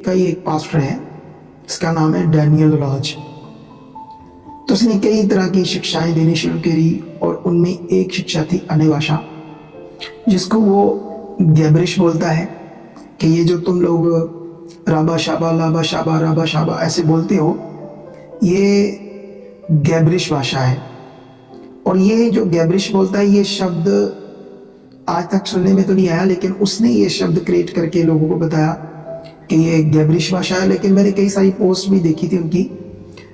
का ही एक पास्टर है, इसका नाम है डैनियल राज। तो उसने कई तरह की शिक्षाएं देनी शुरू करी और उनमें एक शिक्षा थी अन्य भाषा, जिसको वो गैब्रिश बोलता है कि ये जो तुम लोग राबा शाबा लाबा शाबा राबा शाबा ऐसे बोलते हो, ये गैब्रिश भाषा है। और ये जो गैब्रिश बोलता है, ये शब्द आज तक सुनने में तो नहीं आया, लेकिन उसने ये शब्द क्रिएट करके लोगों को बताया कि ये गैब्रिश भाषा है। लेकिन मैंने कई सारी पोस्ट भी देखी थी उनकी,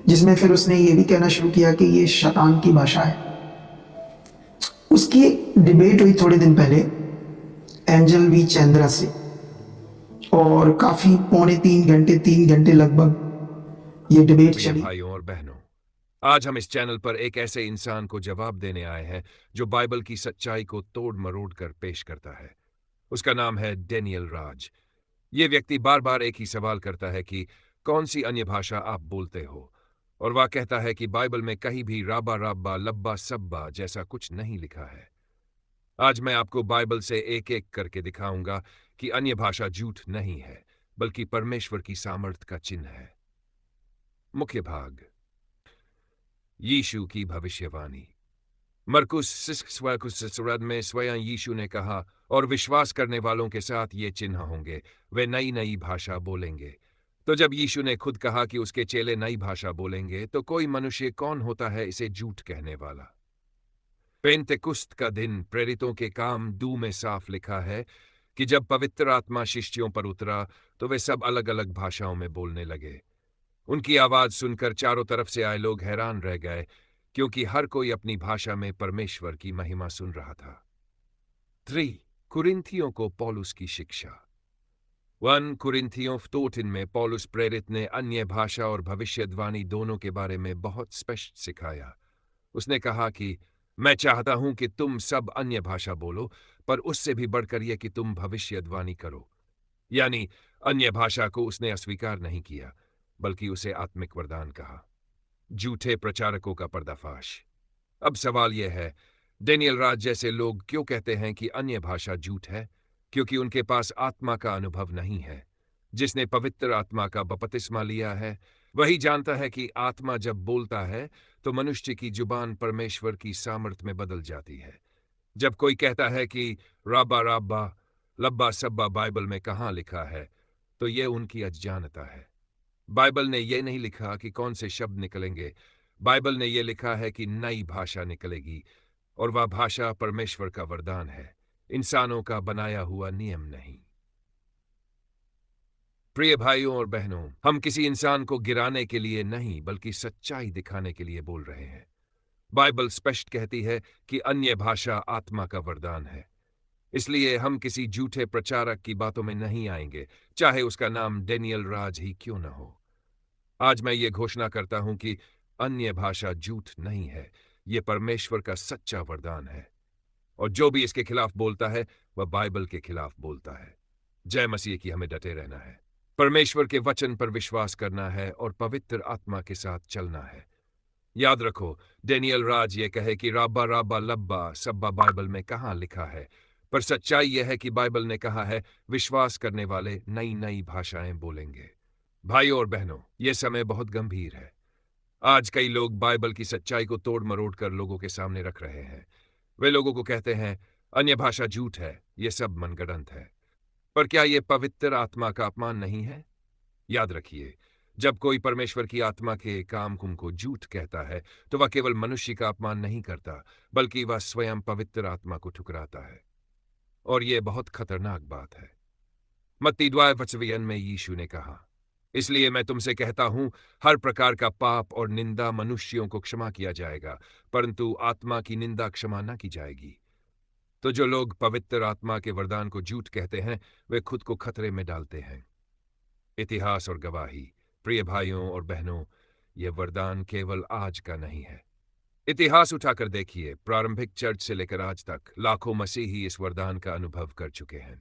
जिसमें फिर उसने ये भी कहना शुरू किया कि ये शैतान की भाषा है। उसकी डिबेट हुई थोड़े दिन पहले एंजल वी चंद्रा से, और काफी पौने 3 घंटे लगभग ये डिबेट चली। भाइयों और बहनों, आज हम इस चैनल पर एक ऐसे इंसान को जवाब देने आए हैं जो बाइबल की सच्चाई को तोड़ मरोड़ कर पेश करता है। उसका नाम है डैनियल राज। ये व्यक्ति बार बार एक ही सवाल करता है कि कौन सी अन्य भाषा आप बोलते हो, और वह कहता है कि बाइबल में कहीं भी राबा राब्बा लब्बा सब्बा जैसा कुछ नहीं लिखा है। आज मैं आपको बाइबल से एक एक करके दिखाऊंगा कि अन्य भाषा झूठ नहीं है, बल्कि परमेश्वर की सामर्थ का चिन्ह है। मुख्य भाग, यीशु की भविष्यवाणी। मरकुस 6 में स्वयं यीशु ने कहा, और विश्वास करने वालों के साथ ये चिन्ह होंगे, वे नई नई भाषा बोलेंगे। तो जब यीशु ने खुद कहा कि उसके चेले नई भाषा बोलेंगे, तो कोई मनुष्य कौन होता है इसे झूठ कहने वाला? पेंतेकुस्त का दिन प्रेरितों के काम 2 में साफ लिखा है कि जब पवित्र आत्मा शिष्यों पर उतरा तो वे सब अलग अलग भाषाओं में बोलने लगे। उनकी आवाज सुनकर चारों तरफ से आए लोग हैरान रह गए, क्योंकि हर कोई अपनी भाषा में परमेश्वर की महिमा सुन रहा था। 3 कुरिन्थियों को पौलुस की शिक्षा। 1 कुरिन्थियों 14 में पौलुस प्रेरित ने अन्य भाषा और भविष्यद्वाणी दोनों के बारे में बहुत स्पष्ट सिखाया। उसने कहा कि मैं चाहता हूं कि तुम सब अन्य भाषा बोलो, पर उससे भी बढ़कर यह कि तुम भविष्यद्वाणी करो। यानी अन्य भाषा को उसने अस्वीकार नहीं किया, बल्कि उसे आत्मिक वरदान कहा। झूठे प्रचारकों का पर्दाफाश। अब सवाल यह है, डैनियल राज जैसे लोग क्यों कहते हैं कि अन्य भाषा झूठ है? क्योंकि उनके पास आत्मा का अनुभव नहीं है। जिसने पवित्र आत्मा का बपतिस्मा लिया है, वही जानता है कि आत्मा जब बोलता है तो मनुष्य की जुबान परमेश्वर की सामर्थ में बदल जाती है। जब कोई कहता है कि राबा राब्बा लब्बा सब्बा बाइबल में कहाँ लिखा है, तो यह उनकी अज्ञानता है। बाइबल ने यह नहीं लिखा कि कौन से शब्द निकलेंगे। बाइबल ने यह लिखा है कि नई भाषा निकलेगी, और वह भाषा परमेश्वर का वरदान है, इंसानों का बनाया हुआ नियम नहीं। प्रिय भाइयों और बहनों, हम किसी इंसान को गिराने के लिए नहीं, बल्कि सच्चाई दिखाने के लिए बोल रहे हैं। बाइबल स्पष्ट कहती है कि अन्य भाषा आत्मा का वरदान है। इसलिए हम किसी झूठे प्रचारक की बातों में नहीं आएंगे, चाहे उसका नाम डैनियल राज ही क्यों न हो। आज मैं ये घोषणा करता हूं कि अन्य भाषा झूठ नहीं है, ये परमेश्वर का सच्चा वरदान है, और जो भी इसके खिलाफ बोलता है वह बाइबल के खिलाफ बोलता है। जय मसीह की। हमें डटे रहना है, परमेश्वर के वचन पर विश्वास करना है और पवित्र आत्मा के साथ चलना है। याद रखो, डैनियल राज ये कहे कि राबा राबा लब्बा सब्बा बाइबल में कहाँ लिखा है, पर सच्चाई यह है कि बाइबल ने कहा है विश्वास करने वाले नई नई भाषाएं बोलेंगे। भाइयों और बहनों, यह समय बहुत गंभीर है। आज कई लोग बाइबल की सच्चाई को तोड़ मरोड़ कर लोगों के सामने रख रहे हैं। वे लोगों को कहते हैं अन्य भाषा झूठ है, यह सब मनगढ़ंत है। पर क्या यह पवित्र आत्मा का अपमान नहीं है? याद रखिए, जब कोई परमेश्वर की आत्मा के काम को झूठ कहता है, तो वह केवल मनुष्य का अपमान नहीं करता, बल्कि वह स्वयं पवित्र आत्मा को ठुकराता है। और यह बहुत खतरनाक बात है। मत्ती 2:25 में यीशु ने कहा, इसलिए मैं तुमसे कहता हूं, हर प्रकार का पाप और निंदा मनुष्यों को क्षमा किया जाएगा, परंतु आत्मा की निंदा क्षमा न की जाएगी। तो जो लोग पवित्र आत्मा के वरदान को झूठ कहते हैं, वे खुद को खतरे में डालते हैं। इतिहास और गवाही। प्रिय भाइयों और बहनों, यह वरदान केवल आज का नहीं है। इतिहास उठाकर देखिए, प्रारंभिक चर्च से लेकर आज तक लाखों मसीही इस वरदान का अनुभव कर चुके हैं।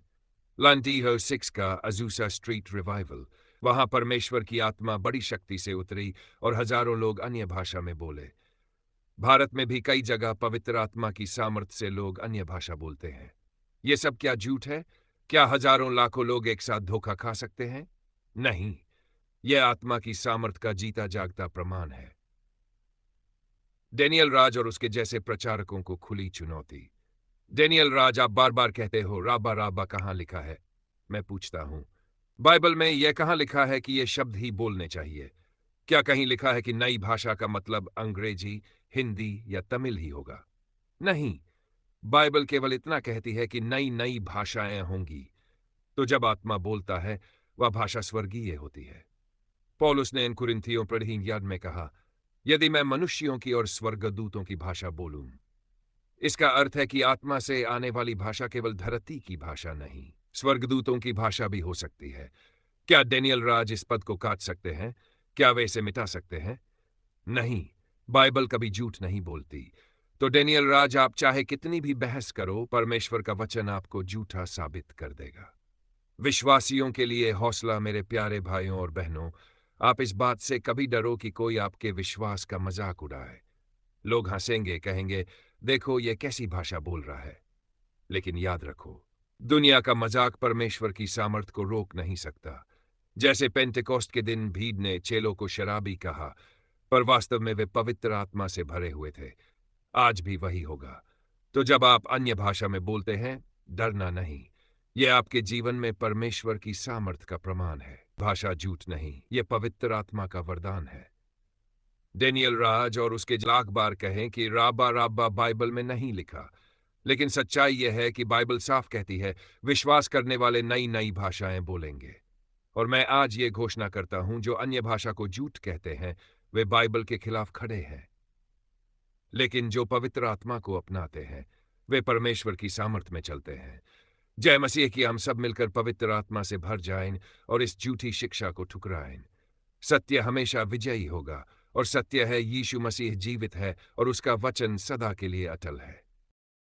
लांडीहो 6 का अजूसा स्ट्रीट रिवाइवल, वहां परमेश्वर की आत्मा बड़ी शक्ति से उतरी और हजारों लोग अन्य भाषा में बोले। भारत में भी कई जगह पवित्र आत्मा की सामर्थ्य से लोग अन्य भाषा बोलते हैं। ये सब क्या झूठ है? क्या हजारों लाखों लोग एक साथ धोखा खा सकते हैं? नहीं, यह आत्मा की सामर्थ का जीता जागता प्रमाण है। डेनियल राज और उसके जैसे प्रचारकों को खुली चुनौती। डेनियल राज, आप बार बार कहते हो राबा राबा कहाँ लिखा है? मैं पूछता हूं, बाइबल में यह कहाँ लिखा है कि यह शब्द ही बोलने चाहिए? क्या कहीं लिखा है कि नई भाषा का मतलब अंग्रेजी, हिंदी या तमिल ही होगा? नहीं, बाइबल केवल इतना कहती है कि नई नई भाषाएं होंगी। तो जब आत्मा बोलता है, वह भाषा स्वर्गीय होती है। पौलुस ने इन कुरिन्थियों पढ़ी याद में कहा, यदि मैं मनुष्यों की और स्वर्गदूतों की भाषा बोलूं। इसका अर्थ है कि आत्मा से आने वाली भाषा केवल धरती की भाषा नहीं, स्वर्गदूतों की भाषा भी हो सकती है। क्या डेनियल राज इस पद को काट सकते हैं? क्या वे इसे मिटा सकते हैं? नहीं, बाइबल कभी झूठ नहीं बोलती। तो डेनियल राज, आप चाहे कितनी भी बहस करो, परमेश्वर का वचन आपको झूठा साबित कर देगा। विश्वासियों के लिए हौसला, मेरे प्यारे भाइयों और बहनों, आप इस बात से कभी डरो कि कोई आपके विश्वास का मजाक उड़ाए। लोग हंसेंगे, कहेंगे, देखो ये कैसी भाषा बोल रहा है। लेकिन याद रखो, दुनिया का मजाक परमेश्वर की सामर्थ को रोक नहीं सकता। जैसे पेंटेकोस्ट के दिन भीड़ ने चेलों को शराबी कहा, पर वास्तव में वे पवित्र आत्मा से भरे हुए थे। आज भी वही होगा। तो जब आप अन्य भाषा में बोलते हैं, डरना नहीं। यह आपके जीवन में परमेश्वर की सामर्थ का प्रमाण है। भाषा झूठ नहीं, यह पवित्र आत्मा का वरदान है। डेनियल राज और उसके लाख बार कहें कि राबा राबा बाइबल में नहीं लिखा, लेकिन सच्चाई यह है कि बाइबल साफ कहती है, विश्वास करने वाले नई नई भाषाएं बोलेंगे। और मैं आज ये घोषणा करता हूं, जो अन्य भाषा को झूठ कहते हैं, वे बाइबल के खिलाफ खड़े हैं। लेकिन जो पवित्र आत्मा को अपनाते हैं, वे परमेश्वर की सामर्थ में चलते हैं। जय मसीह की हम सब मिलकर पवित्र आत्मा से भर जाएं और इस झूठी शिक्षा को ठुकराएं। सत्य हमेशा विजयी होगा, और सत्य है यीशु मसीह जीवित है और उसका वचन सदा के लिए अटल है।